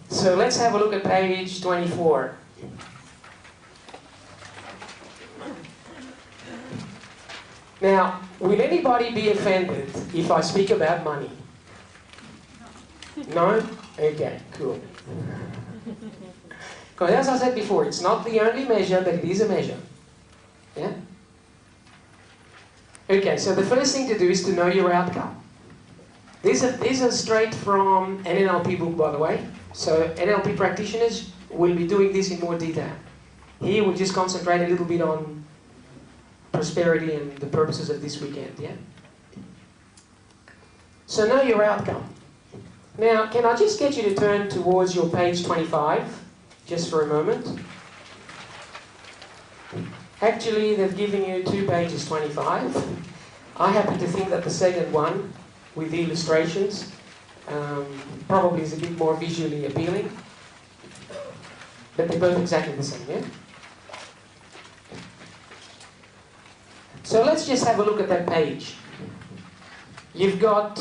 So let's have a look at page 24. Now, will anybody be offended if I speak about money? No? Okay, cool. Because as I said before, it's not the only measure, but it is a measure. Yeah? Okay, so the first thing to do is to know your outcome. These are straight from an NLP book, by the way. So NLP practitioners will be doing this in more detail. Here we'll just concentrate a little bit on prosperity and the purposes of this weekend, yeah? So know your outcome. Now, can I just get you to turn towards your page 25, just for a moment? Actually, they've given you 2 pages 25. I happen to think that the second one, with the illustrations, probably is a bit more visually appealing. But they're both exactly the same, yeah? So let's just have a look at that page. You've got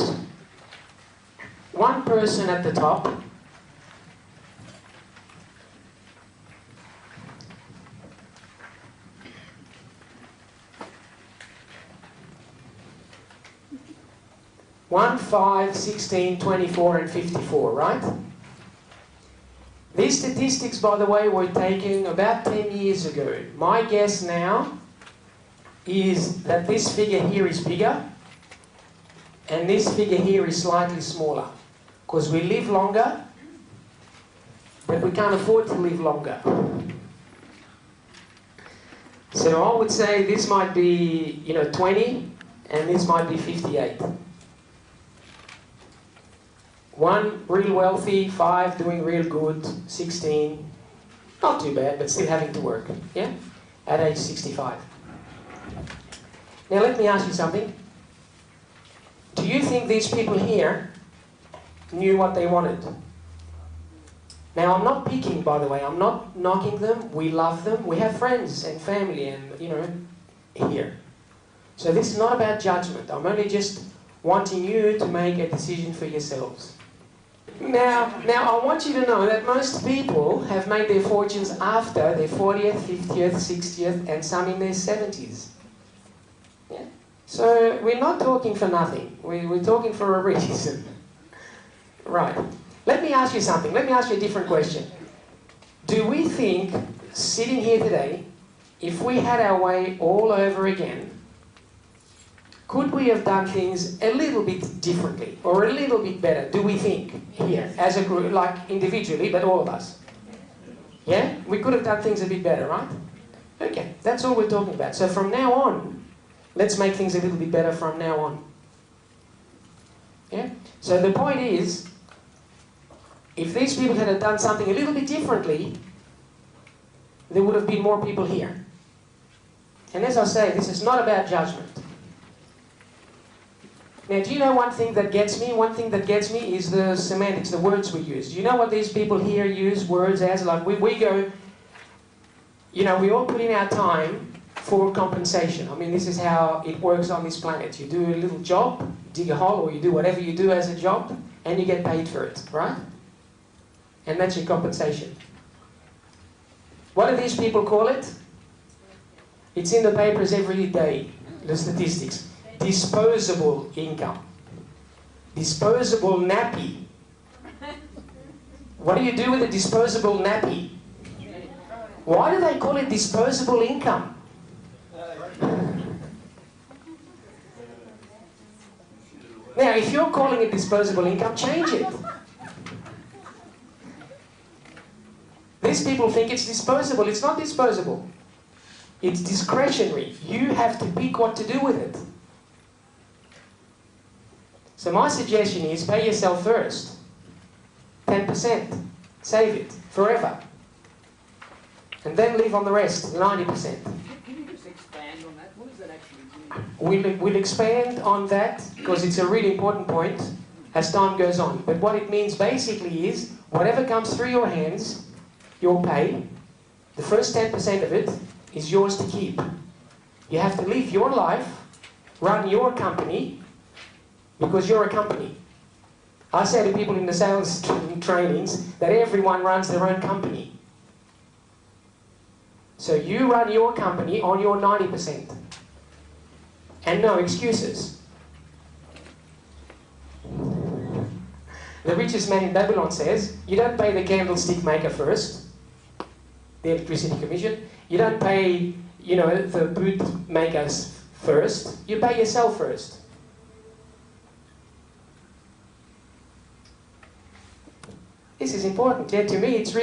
one person at the top. One, 5, 16, 24, and 54, right? These statistics, by the way, were taken about 10 years ago. My guess now is that this figure here is bigger, and this figure here is slightly smaller. Because we live longer, but we can't afford to live longer. So I would say this might be, 20, and this might be 58. 1, real wealthy, 5, doing real good, 16, not too bad, but still having to work, yeah? At age 65. Now let me ask you something. Do you think these people here knew what they wanted? Now I'm not picking, by the way, I'm not knocking them, we love them, we have friends and family and, here. So this is not about judgment, I'm only just wanting you to make a decision for yourselves. Now I want you to know that most people have made their fortunes after their 40th, 50th, 60th, and some in their 70s. Yeah? So we're not talking for nothing. We're talking for a reason. Right. Let me ask you something. Let me ask you a different question. Do we think, sitting here today, if we had our way all over again, could we have done things a little bit differently or a little bit better? Do we think here as a group, like individually, but all of us? Yeah? We could have done things a bit better, right? Okay, that's all we're talking about. So from now on, let's make things a little bit better from now on. Yeah? So the point is, if these people had done something a little bit differently, there would have been more people here. And as I say, this is not about judgment. Now, do you know one thing that gets me? One thing that gets me is the semantics, the words we use. Do you know what these people here use words as? Like we go, we all put in our time for compensation. I mean, this is how it works on this planet. You do a little job, dig a hole, or you do whatever you do as a job, and you get paid for it, right? And that's your compensation. What do these people call it? It's in the papers every day, the statistics. Disposable income. Disposable nappy. What do you do with a disposable nappy? Why do they call it disposable income? Now, if you're calling it disposable income, change it. These people think it's disposable. It's not disposable. It's discretionary. You have to pick what to do with it. So my suggestion is pay yourself first. 10%. Save it forever. And then live on the rest, 90%. Can you just expand on that? What does that actually mean? We'll expand on that because it's a really important point as time goes on. But what it means basically is whatever comes through your hands, your pay, the first 10% of it is yours to keep. You have to live your life, run your company, because you're a company. I say to people in the sales trainings that everyone runs their own company. So you run your company on your 90%. And no excuses. The richest man in Babylon says, you don't pay the candlestick maker first, the electricity commission. You don't pay, the boot makers first. You pay yourself first. This is important. Yeah, to me, it's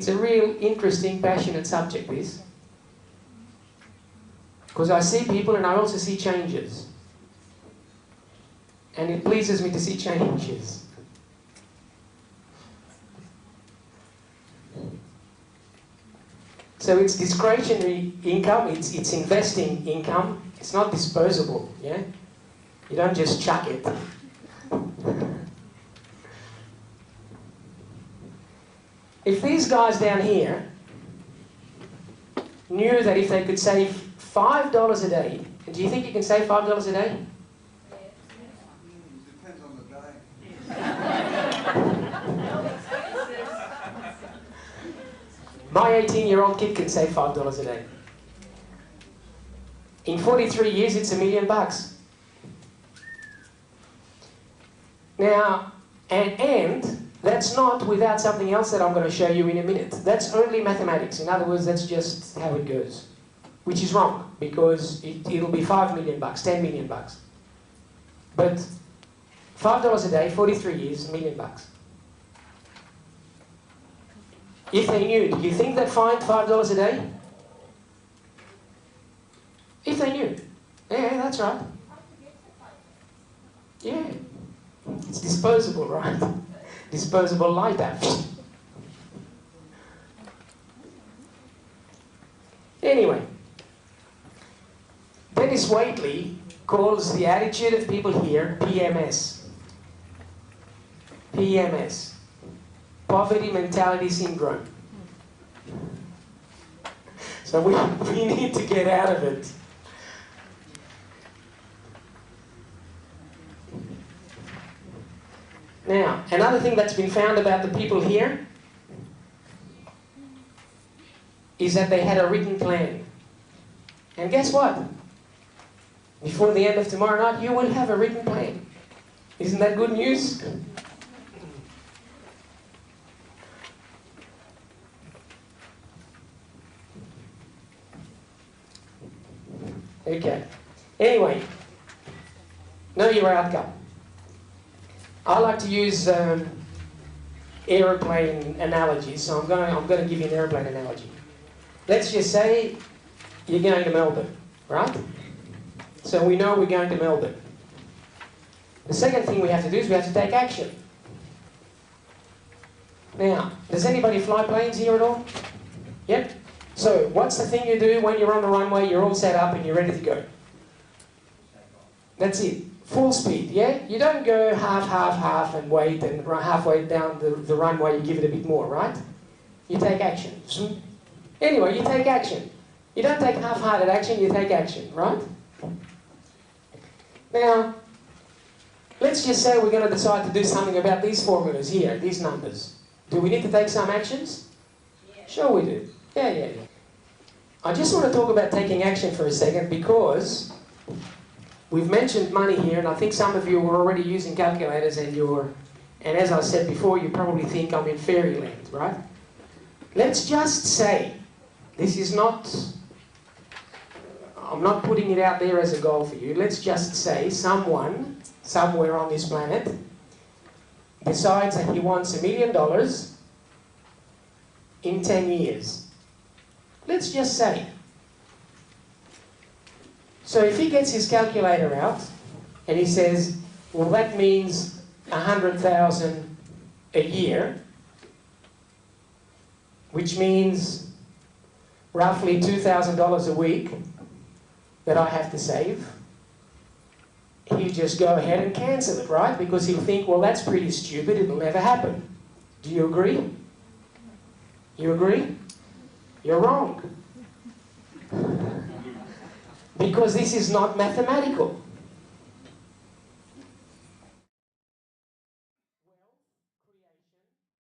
a real interesting, passionate subject, this. Because I see people and I also see changes. And it pleases me to see changes. So it's discretionary income, it's investing income. It's not disposable, yeah? You don't just chuck it. If these guys down here knew that if they could save $5 a day, do you think you can save $5 a day? Depends on the day. My 18-year-old kid can save $5 a day. In 43 years, it's $1 million. Now, and that's not without something else that I'm going to show you in a minute. That's only mathematics. In other words, that's just how it goes. Which is wrong, because it'll be $5 million, $10 million. But $5 a day, 43 years, $1 million. If they knew, do you think they'd find $5 a day? If they knew. Yeah, that's right. Yeah. It's disposable, right? Disposable light app. Anyway, Dennis Waitley calls the attitude of people here PMS. PMS. Poverty Mentality Syndrome. So we need to get out of it. Now, another thing that's been found about the people here is that they had a written plan. And guess what? Before the end of tomorrow night, you will have a written plan. Isn't that good news? Okay. Anyway, know your outcome. I like to use aeroplane analogies, so I'm going to give you an aeroplane analogy. Let's just say you're going to Melbourne, right? So we know we're going to Melbourne. The second thing we have to do is we have to take action. Now, does anybody fly planes here at all? Yep. So, what's the thing you do when you're on the runway, you're all set up and you're ready to go? That's it. Full speed, yeah? You don't go half and wait, and halfway down the runway you give it a bit more, right? You take action. Anyway, you take action. You don't take half-hearted action, you take action, right? Now, let's just say we're going to decide to do something about these formulas here, these numbers. Do we need to take some actions? Yeah. Sure we do. Yeah. I just want to talk about taking action for a second because we've mentioned money here, and I think some of you are already using calculators and as I said before, you probably think I'm in fairyland, right? Let's just say, this is not, I'm not putting it out there as a goal for you, let's just say someone, somewhere on this planet, decides that he wants $1 million in 10 years. Let's just say. So if he gets his calculator out and he says, well, that means 100,000 a year, which means roughly $2,000 a week that I have to save, he'll just go ahead and cancel it, right? Because he'll think, well, that's pretty stupid, it'll never happen. Do you agree? You agree? You're wrong. Because this is not mathematical.